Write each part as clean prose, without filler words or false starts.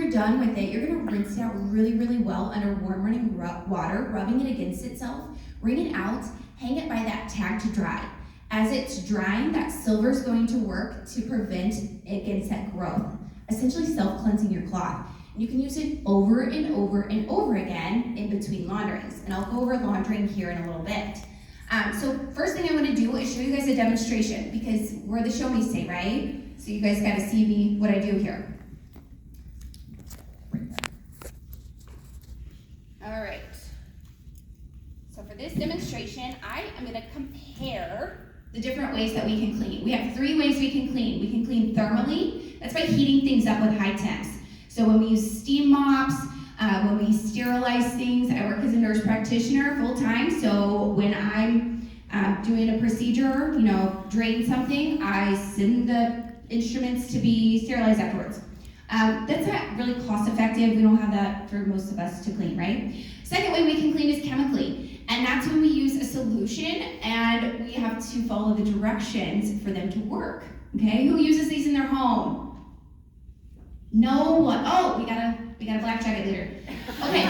you're done with it, you're gonna rinse it out really, really well under warm running water, rubbing it against itself, wring it out, hang it by that tag to dry. As it's drying, that silver is going to work to prevent against that growth, essentially self-cleansing your cloth. And you can use it over and over and over again in between launderings. And I'll go over laundering here in a little bit. So first thing I'm gonna do is show you guys a demonstration, because we're the show me state, right? So you guys gotta see me, what I do here. All right. So for this demonstration, I am gonna compare the different ways that we can clean. We have 3 ways we can clean. We can clean thermally. That's by heating things up with high temps. So when we use steam mops, when we sterilize things, I work as a nurse practitioner full time. So when I'm doing a procedure, drain something, I send the instruments to be sterilized afterwards. That's not really cost effective. We don't have that for most of us to clean, right? Second way we can clean is chemically. And that's when we use a solution and we have to follow the directions for them to work. Okay, who uses these in their home? No one. Oh, we got a black jacket leader. Okay.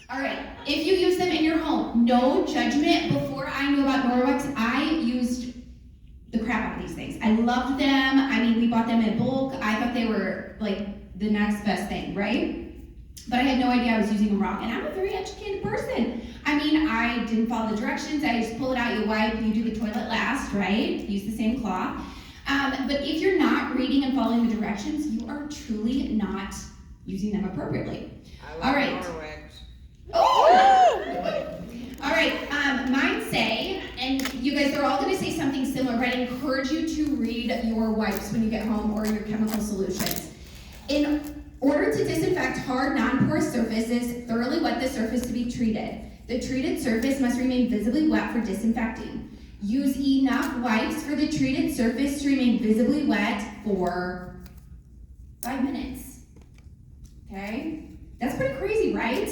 All right. If you use them in your home, no judgment. Before I knew about Norwex, I used the crap out of these things. I loved them. I mean, we bought them in bulk. I thought they were like the next best thing, right? But I had no idea I was using them wrong. And I'm a very educated person. I mean, I didn't follow the directions. I just pull it out, you wipe, you do the toilet last, right? Use the same cloth. But if you're not reading and following the directions, you are truly not using them appropriately. All right. Norwex. Oh! All right, mine say, and you guys are all gonna say something similar, but I encourage you to read your wipes when you get home or your chemical solutions. In order to disinfect hard, non-porous surfaces, thoroughly wet the surface to be treated. The treated surface must remain visibly wet for disinfecting. Use enough wipes for the treated surface to remain visibly wet for 5 minutes. Okay? That's pretty crazy, right?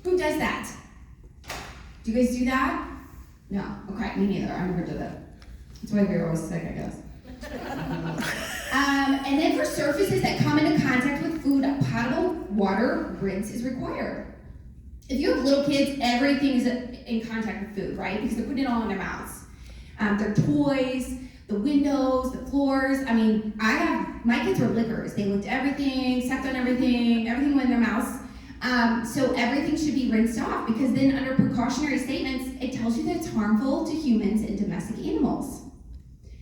Who does that? Do you guys do that? No. Okay, me neither. I never did it. That's why we were always sick, I guess. And then for surfaces that come into contact with food, potable water rinse is required. If you have little kids, everything is in contact with food, right? Because they're putting it all in their mouths. Their toys, the windows, the floors. I mean, my kids were lickers. They licked everything, sucked on everything went in their mouths. So everything should be rinsed off, because then under precautionary statements, it tells you that it's harmful to humans and domestic animals.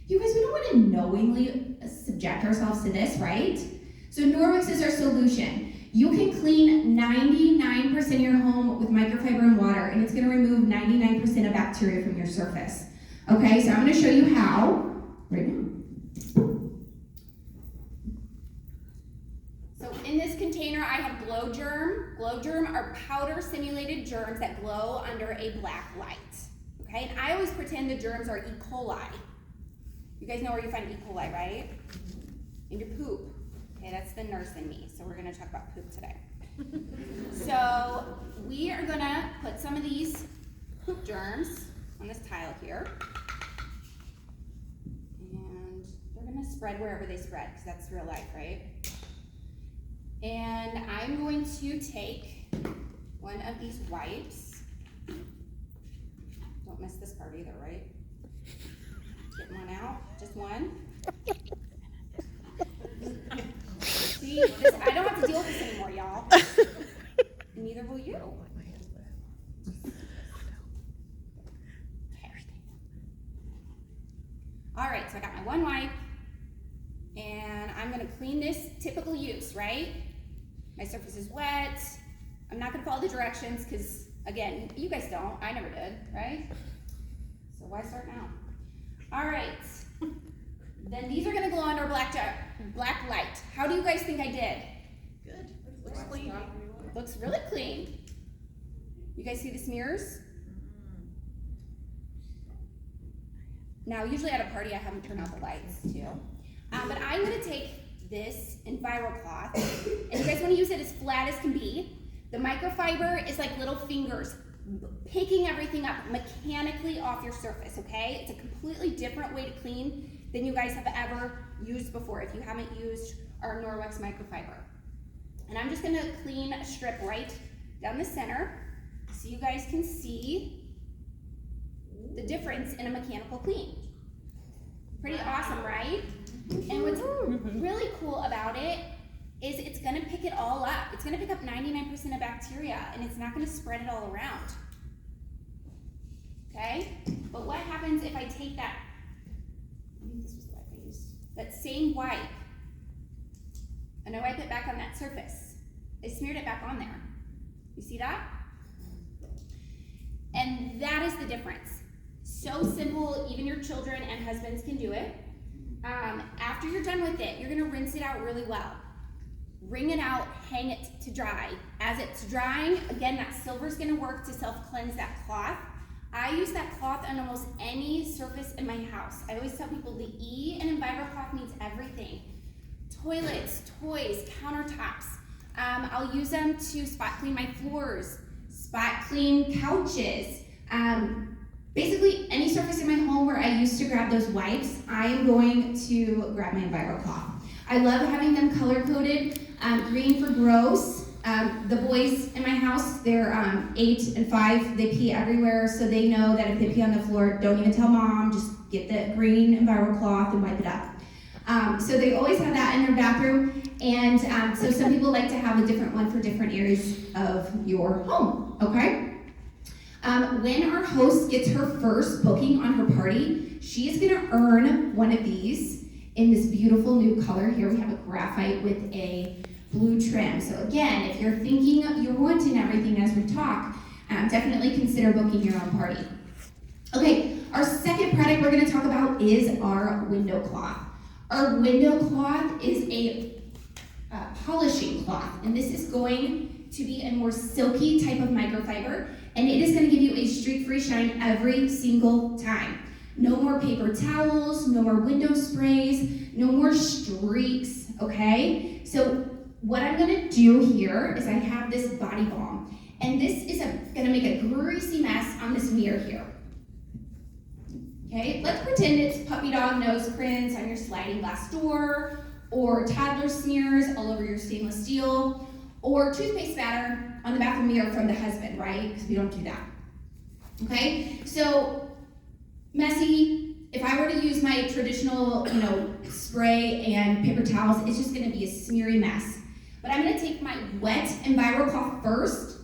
You guys, we don't want to knowingly subject ourselves to this, right? So Norwex is our solution. You can clean 99% of your home with microfiber and water, and it's going to remove 99% of bacteria from your surface. Okay, so I'm going to show you how right now. So in this container, I have glow germ. Glow germ are powder simulated germs that glow under a black light. Okay, and I always pretend the germs are E. coli. You guys know where you find E. coli, right? In your poop. Okay, that's the nurse in me. So we're going to talk about poop today. So we are going to put some of these poop germs on this tile here. And they're going to spread wherever they spread, because that's real life, right? And I'm going to take one of these wipes. Don't miss this part either, right? Get one out, just one. See, I don't have to deal with this anymore, y'all. Neither will you. Okay. All right, so I got my one wipe, and I'm gonna clean this typical use, right? My surface is wet. I'm not gonna follow the directions, because again, you guys don't, I never did, right? So why start now? All right, then these are gonna glow under black light. How do you guys think I did? Good. Looks clean. Looks really clean. You guys see the smears? Now, usually at a party, I have them turn out the lights too. But I'm gonna take this EnviroCloth, and you guys wanna use it as flat as can be. The microfiber is like little fingers picking everything up mechanically off your surface, okay? It's a completely different way to clean than you guys have ever used before, if you haven't used our Norwex microfiber. And I'm just gonna clean a strip right down the center so you guys can see the difference in a mechanical clean. Pretty awesome, right? And what's really cool about it is it's gonna pick it all up. It's gonna pick up 99% of bacteria, and it's not gonna spread it all around. Okay? But what happens if I take that, I think this was the wipe I used, that same wipe, and I wipe it back on that surface. I smeared it back on there. You see that? And that is the difference. So simple, even your children and husbands can do it. After you're done with it, you're gonna rinse it out really well. Wring it out, hang it to dry. As it's drying, again, that silver's gonna work to self-cleanse that cloth. I use that cloth on almost any surface in my house. I always tell people the E in EnviroCloth means everything. Toilets, toys, countertops. I'll use them to spot clean my floors, spot clean couches. Basically, any surface in my home where I used to grab those wipes, I am going to grab my EnviroCloth. I love having them color-coded, green for gross. The boys in my house, they're 8 and 5, they pee everywhere, so they know that if they pee on the floor, don't even tell mom, just get the green EnviroCloth and wipe it up. So they always have that in their bathroom, and so some people like to have a different one for different areas of your home, okay? When our host gets her first booking on her party, she is gonna earn one of these in this beautiful new color. Here we have a graphite with a blue trim. So again, if you're thinking you're wanting everything as we talk, definitely consider booking your own party. Okay, our second product we're gonna talk about is our window cloth. Our window cloth is a polishing cloth, and this is going to be a more silky type of microfiber, and it is gonna give you a streak-free shine every single time. No more paper towels, no more window sprays, no more streaks, okay? So what I'm gonna do here is I have this body balm, and this is gonna make a greasy mess on this mirror here. Okay, let's pretend it's puppy dog nose prints on your sliding glass door, or toddler smears all over your stainless steel, or toothpaste spatter on the bathroom mirror from the husband, right? Because we don't do that. Okay, so messy. If I were to use my traditional, spray and paper towels, it's just gonna be a smeary mess. But I'm gonna take my wet EnviroCloth first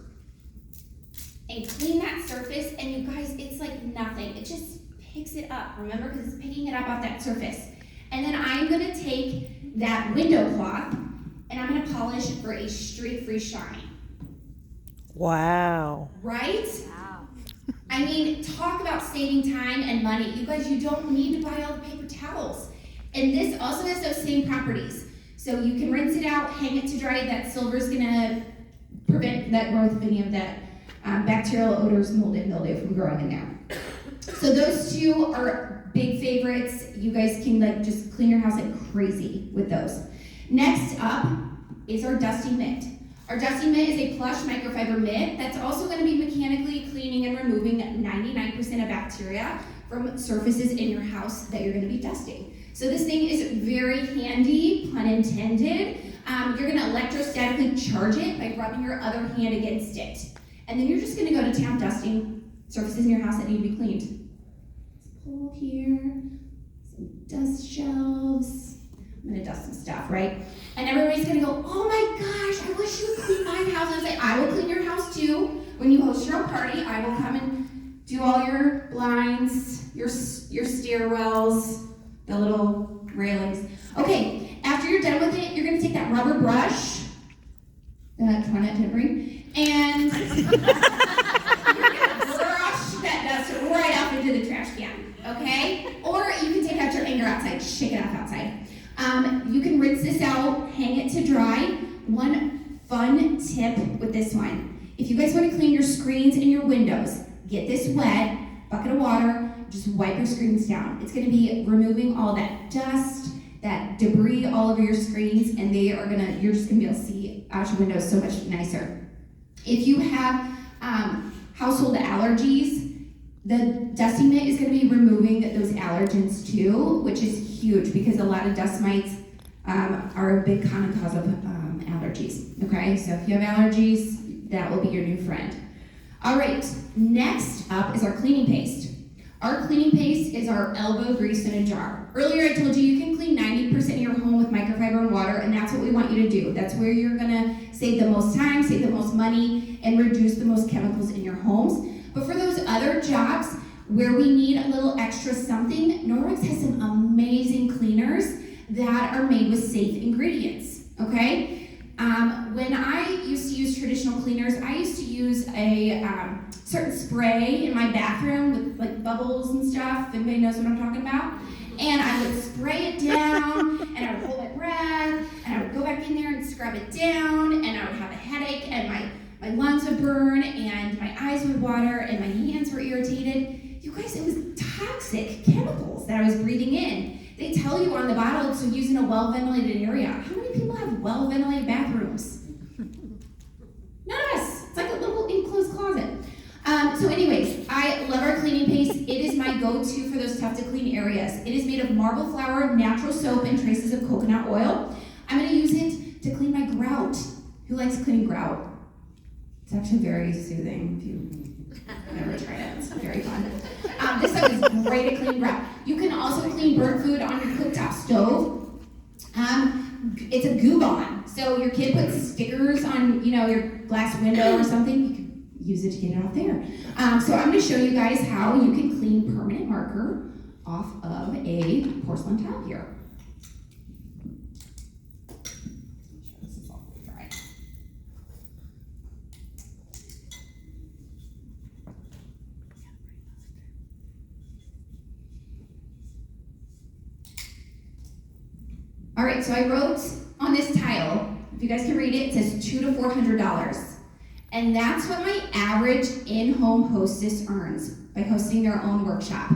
and clean that surface, and you guys, it's like nothing. It just picks it up, remember, because it's picking it up off that surface. And then I'm gonna take that window cloth and I'm gonna polish for a streak-free shine. Wow. Right? Wow. I mean, talk about saving time and money. You guys, you don't need to buy all the paper towels. And this also has those same properties. So you can rinse it out, hang it to dry. That silver's gonna prevent that growth of any of that bacterial odors, mold and mildew from growing in there. So those two are big favorites. You guys can just clean your house like crazy with those. Next up is our dusty mitt. Our dusty mitt is a plush microfiber mitt that's also going to be mechanically cleaning and removing 99% of bacteria from surfaces in your house that you're going to be dusting. So this thing is very handy, pun intended. You're going to electrostatically charge it by rubbing your other hand against it. And then you're just going to go to town dusting surfaces in your house that need to be cleaned. This pole here, some dust shelves. I'm gonna dust some stuff, right? And everybody's gonna go, oh my gosh, I wish you would clean my house. And I say, I will clean your house too. When you host your own party, I will come and do all your blinds, your stairwells, the little railings. Okay, after you're done with it, you're gonna take that rubber brush, try not to bring, and you're gonna brush that dust right off into the trash can, okay? Or you can take out your anger outside, shake it off outside. You can rinse this out, hang it to dry. One fun tip with this one. If you guys want to clean your screens and your windows, get this wet, bucket of water, just wipe your screens down. It's going to be removing all that dust, that debris all over your screens, and you're just going to be able to see out your windows so much nicer. If you have household allergies, The dusty mitt is going to be removing those allergens too, which is huge because a lot of dust mites are a big common cause of allergies. Okay, so if you have allergies, that will be your new friend. All right, next up is our cleaning paste. Our cleaning paste is our elbow grease in a jar. Earlier I told you you can clean 90% of your home with microfiber and water, and that's what we want you to do. That's where you're gonna save the most time, save the most money, and reduce the most chemicals in your homes. But for those other jobs where we need a little extra something, Norwex has some amazing cleaners that are made with safe ingredients, okay? When I used to use traditional cleaners, I used to use a certain spray in my bathroom with like bubbles and stuff. Anybody knows what I'm talking about? And I would spray it down, and I would hold my breath, and I would go back in there and scrub it down, and I would have a headache, and my lungs would burn, and my eyes would water, and my hands were irritated. You guys, it was toxic chemicals that I was breathing in. They tell you on the bottle to use in a well-ventilated area. How many people have well-ventilated bathrooms? None of us. It's like a little enclosed closet. So anyways, I love our cleaning paste. It is my go-to for those tough to clean areas. It is made of marble flour, natural soap, and traces of coconut oil. I'm going to use it to clean my grout. Who likes cleaning grout? It's actually very soothing if you never tried it. It's very fun. This stuff is great at cleaning grout. You can also clean burnt food on your cooktop stove. It's a goo on. So your kid puts stickers on, your glass window or something. You can use it to get it off there. So I'm going to show you guys how you can clean permanent marker off of a porcelain tile here. This is all dry. All right, so I wrote on this tile, if you guys can read it, it says $200 to $400. And that's what my average in-home hostess earns by hosting their own workshop.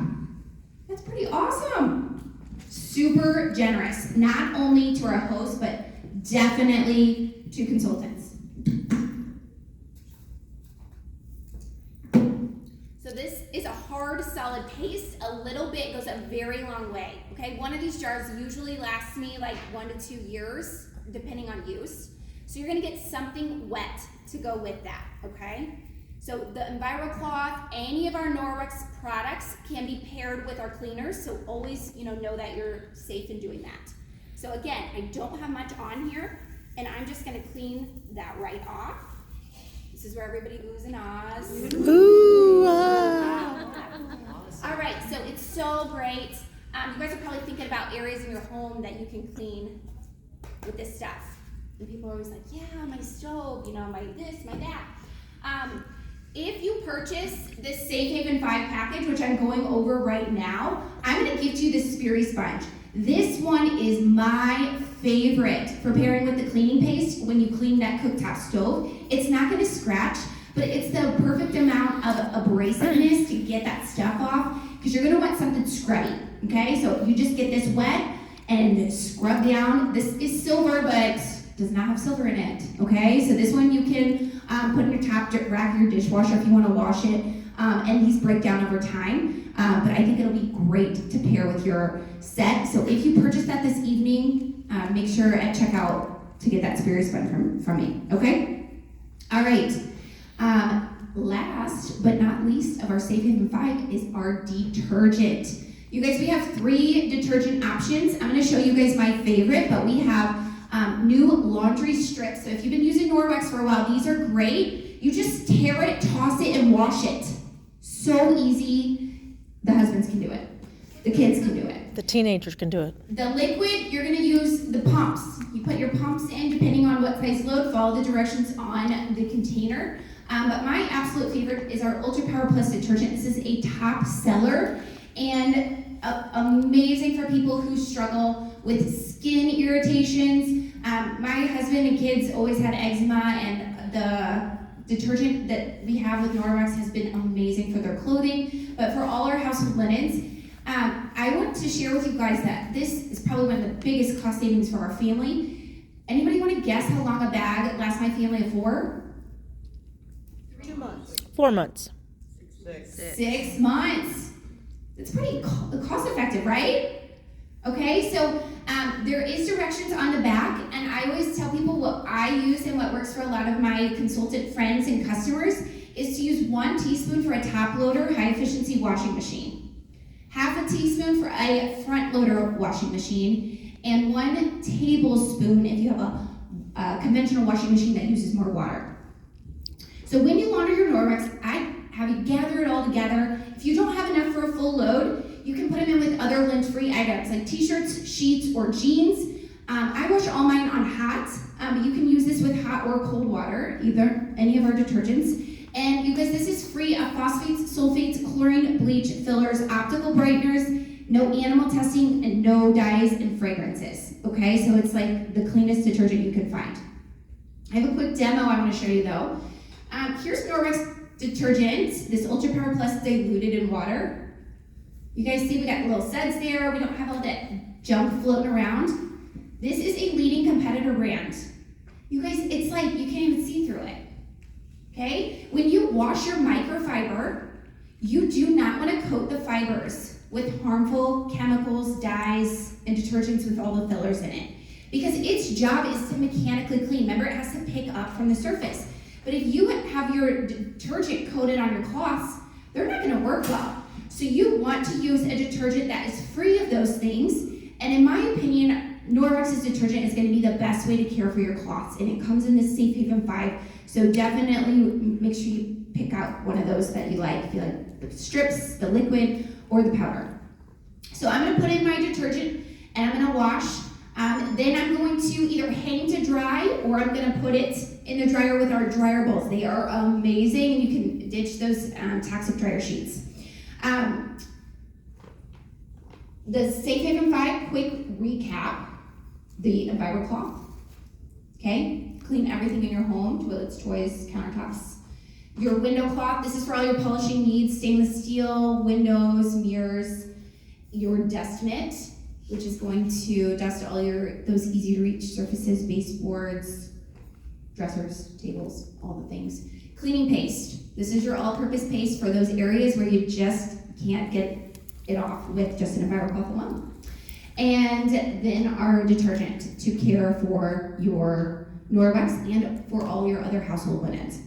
That's pretty awesome. Super generous, not only to our hosts, but definitely to consultants. So this is a hard, solid paste. A little bit goes a very long way, okay? One of these jars usually lasts me like 1 to 2 years, depending on use. So you're gonna get something wet to go with that, okay? So the EnviroCloth, any of our Norwex products can be paired with our cleaners, so always, know that you're safe in doing that. So again, I don't have much on here, and I'm just gonna clean that right off. This is where everybody oohs and ahs. Ooh, ah. All right, so it's so great. You guys are probably thinking about areas in your home that you can clean with this stuff. And people are always like, yeah, my stove, my this, my that. If you purchase this Safe Haven 5 package, which I'm going over right now, I'm gonna give you this Sperry sponge. This one is my favorite for pairing with the cleaning paste when you clean that cooktop stove. It's not gonna scratch, but it's the perfect amount of abrasiveness to get that stuff off, because you're gonna want something scrubby, okay? So you just get this wet and scrub down. This is silver, but does not have silver in it, okay? So this one you can put in your top rack of your dishwasher if you want to wash it, and these break down over time, but I think it'll be great to pair with your set. So if you purchase that this evening, make sure at checkout to get that Sperry sponge from me, okay? All right, last but not least of our Safe Haven 5 is our detergent. You guys, we have 3 detergent options. I'm gonna show you guys my favorite, but we have new laundry strips. So if you've been using Norwex for a while, these are great. You just tear it, toss it, and wash it. So easy. The husbands can do it. The kids can do it. The teenagers can do it. The liquid, you're gonna use the pumps. You put your pumps in, depending on what size load, follow the directions on the container. But my absolute favorite is our Ultra Power Plus detergent. This is a top seller and amazing for people who struggle with skin irritations. My husband and kids always had eczema, and the detergent that we have with Norwex has been amazing for their clothing, but for all our household linens. I want to share with you guys that this is probably one of the biggest cost savings for our family. Anybody want to guess how long a bag lasts my family of 4? 2 months. 4 months. 6 months. It's pretty cost effective, right? Okay, so there is directions on the back, and I always tell people what I use and what works for a lot of my consultant friends and customers is to use 1 teaspoon for a top loader high efficiency washing machine, half a teaspoon for a front loader washing machine, and 1 tablespoon if you have a conventional washing machine that uses more water. So when you launder your Norwex, I have you gather it all together. If you don't have enough for a full load, you can put them in with other lint-free items like t-shirts, sheets, or jeans. I wash all mine on hot. You can use this with hot or cold water, either any of our detergents. And you guys, this is free of phosphates, sulfates, chlorine, bleach, fillers, optical brighteners, no animal testing, and no dyes and fragrances. Okay, so it's like the cleanest detergent you can find. I have a quick demo I want to show you though. Here's Norwex detergent, this Ultra Power Plus diluted in water. You guys see we got little suds there. We don't have all that junk floating around. This is a leading competitor brand. You guys, it's like you can't even see through it. Okay? When you wash your microfiber, you do not want to coat the fibers with harmful chemicals, dyes, and detergents with all the fillers in it. Because its job is to mechanically clean. Remember, it has to pick up from the surface. But if you have your detergent coated on your cloths, they're not going to work well. So you want to use a detergent that is free of those things. And in my opinion, Norwex's detergent is going to be the best way to care for your cloths. And it comes in this Safe Haven 5. So definitely make sure you pick out one of those that you like. If you like the strips, the liquid, or the powder. So I'm going to put in my detergent and I'm going to wash. Then I'm going to either hang to dry or I'm going to put it in the dryer with our dryer bowls. They are amazing. You can ditch those toxic dryer sheets. The Safe Haven 5, quick recap. The EnviroCloth, okay? Clean everything in your home, toilets, toys, countertops. Your window cloth, this is for all your polishing needs, stainless steel, windows, mirrors. Your dust mitt, which is going to dust all those easy to reach surfaces, baseboards, dressers, tables, all the things. Cleaning paste, this is your all-purpose paste for those areas where you just can't get it off with just an EnviroCloth alone. And then our detergent to care for your Norwex and for all your other household linens.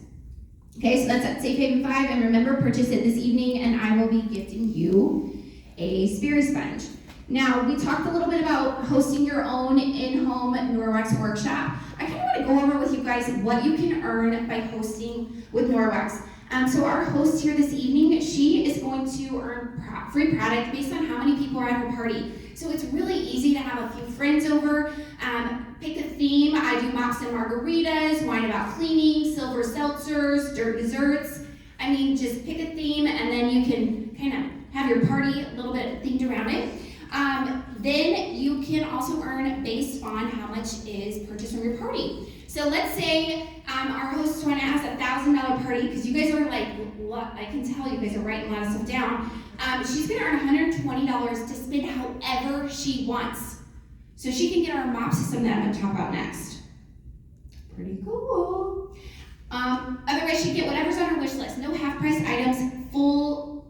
Okay, so that's at Safe Haven 5, and remember, purchase it this evening, and I will be gifting you a Sperry sponge. Now, we talked a little bit about hosting your own in-home Norwex workshop. I kind of want to go over with you guys what you can earn by hosting with Norwex. So our host here this evening, she is going to earn free product based on how many people are at her party. So it's really easy to have a few friends over. Pick a theme. I do mops and margaritas, wine about cleaning, silver seltzers, dirt desserts. I mean, just pick a theme and then you can kind of have your party a little bit themed around it. Then you can also earn based on how much is purchased from your party. So let's say our host Joanna has a $1,000 party, because you guys are like, I can tell you guys are writing a lot of stuff down. She's gonna earn $120 to spend however she wants. So she can get our mop system that I'm gonna talk about next. Pretty cool. Otherwise, she'd get whatever's on her wish list. No half-price items, full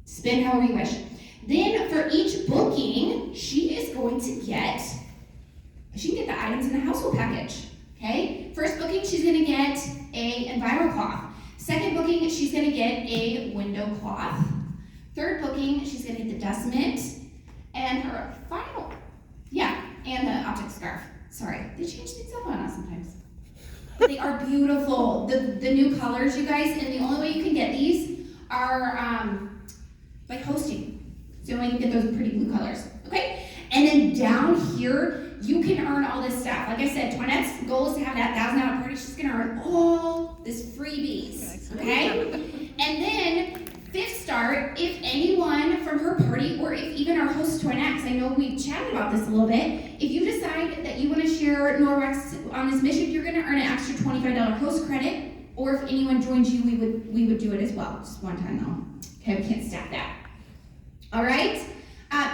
spend however you wish. Then for each booking, she is going to get, she can get the items in the household package, okay? First booking, she's gonna get a EnviroCloth. Second booking, she's gonna get a window cloth. Third booking, she's gonna get the dust mitt. And her final, and the optic scarf. Sorry, they change things up on us sometimes. They are beautiful. The new colors, you guys, and the only way you can get these are by hosting. So you can get those pretty blue colors, okay? And then down here, you can earn all this stuff. Like I said, Toinette's goal is to have that $1,000 party. She's gonna earn all this freebies, okay? And then, fifth start, if anyone from her party, or if even our host Toinette, because I know we've chatted about this a little bit, if you decide that you wanna share Norwex on this mission, you're gonna earn an extra $25 host credit, or if anyone joins you, we would do it as well, just one time though. Okay, we can't stack that. All right,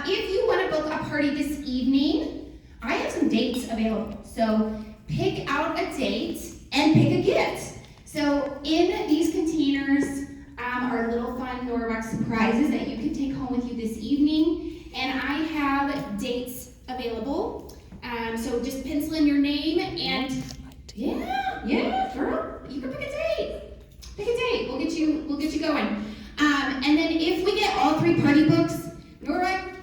if you want to book a party this evening, I have some dates available. So pick out a date and pick a gift. So in these containers, are little fun Norwex surprises that you can take home with you this evening. And I have dates available. So just pencil in your name and yeah, girl, you can pick a date. Pick a date. We'll get you going. And then if we get all 3 party books, Norwex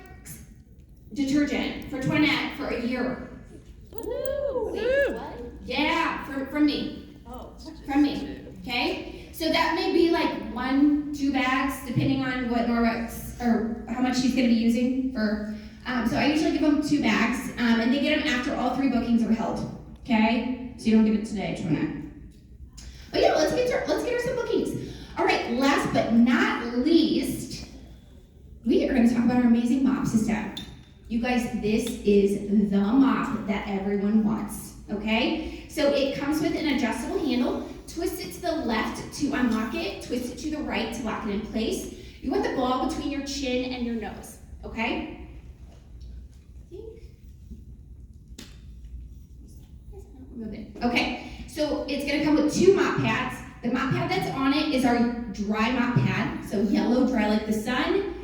detergent for Toinette for a year. Woo! Yeah, from me. From me. Okay? So that may be like 1-2 bags, depending on what Norwex or how much she's going to be using for. So I usually give them 2 bags, and they get them after all 3 bookings are held. Okay? So you don't get it today, Toinette. But yeah, let's get her some bookings. All right, last but not least, we are going to talk about our amazing mop system. You guys, this is the mop that everyone wants, okay? So it comes with an adjustable handle. Twist it to the left to unlock it. Twist it to the right to lock it in place. You want the ball between your chin and your nose, okay? Okay, so it's going to come with 2 mop pads. The mop pad that's on it is our dry mop pad, so yellow, dry like the sun.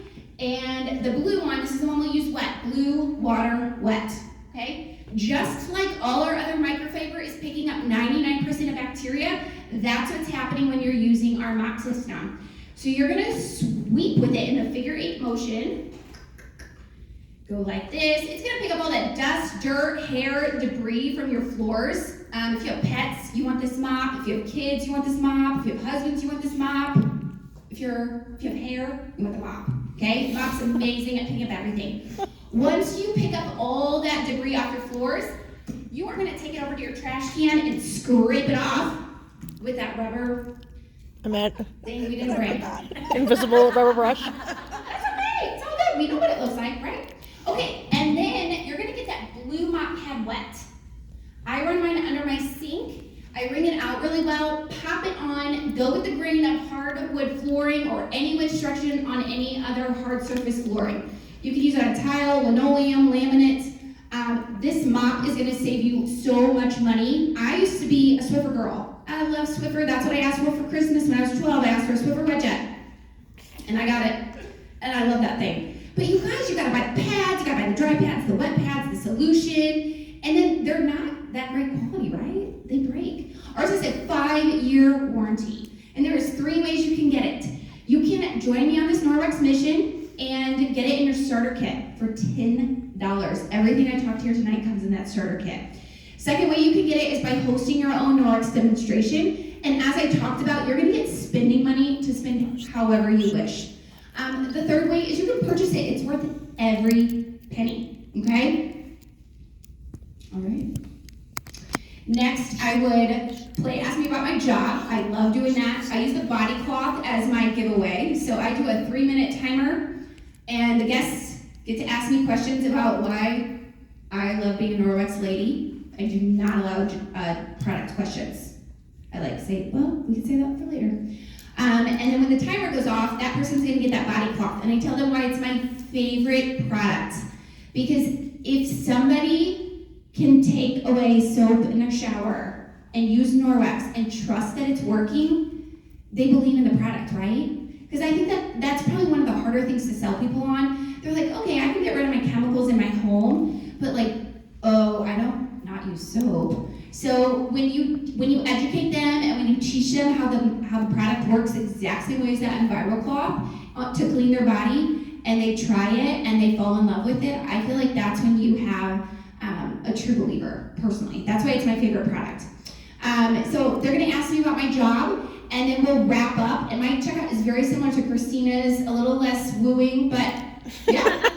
And the blue one, this is the one we'll use wet, blue, water, wet, okay? Just like all our other microfiber is picking up 99% of bacteria, that's what's happening when you're using our mop system. So you're gonna sweep with it in the figure 8 motion. Go like this. It's gonna pick up all that dust, dirt, hair, debris from your floors. If you have pets, you want this mop. If you have kids, you want this mop. If you have husbands, you want this mop. If you have hair, you want the mop. Okay? Mop's amazing at picking up everything. Once you pick up all that debris off your floors, you are gonna take it over to your trash can and scrape it off with that rubber thing we didn't bring. Invisible rubber brush. That's okay. It's all good. We know what it looks like, right? Okay, and then you're gonna get that blue mop pad wet. I run mine under my sink. I wring it out really well, pop it on, go with the grain of hardwood flooring or any wood construction on any other hard surface flooring. You can use it on tile, linoleum, laminate. This mop is gonna save you so much money. I used to be a Swiffer girl. I love Swiffer. That's what I asked for Christmas when I was 12. I asked for a Swiffer Wedget, and I got it, and I love that thing. But you guys, you gotta buy the pads, you gotta buy the dry pads, the wet pads, the solution, and then they're not that great quality, right? They break. Ours is a 5-year warranty, and there's 3 ways you can get it. You can join me on this Norwex mission and get it in your starter kit for $10. Everything I talked here tonight comes in that starter kit. Second way you can get it is by hosting your own Norwex demonstration, and as I talked about, you're gonna get spending money to spend however you wish. The third way is you can purchase it. It's worth every penny, okay? All right. Next, I would play Ask Me About My Job. I love doing that. I use the body cloth as my giveaway. So I do a 3-minute timer, and the guests get to ask me questions about why I love being a Norwex lady. I do not allow product questions. I like to say, well, we can say that for later. And then when the timer goes off, that person's gonna get that body cloth. And I tell them why it's my favorite product. Because if somebody can take away soap in their shower and use Norwex and trust that it's working, they believe in the product, right? Because I think that's probably one of the harder things to sell people on. They're like, okay, I can get rid of my chemicals in my home, but like, oh, I don't not use soap. So when you educate them and when you teach them how the product works the exact same way as that EnviroCloth to clean their body, and they try it and they fall in love with it, I feel like that's when you have a true believer, personally. That's why it's my favorite product. So they're gonna ask me about my job, and then we'll wrap up. And my checkout is very similar to Christina's, a little less wooing, but yeah.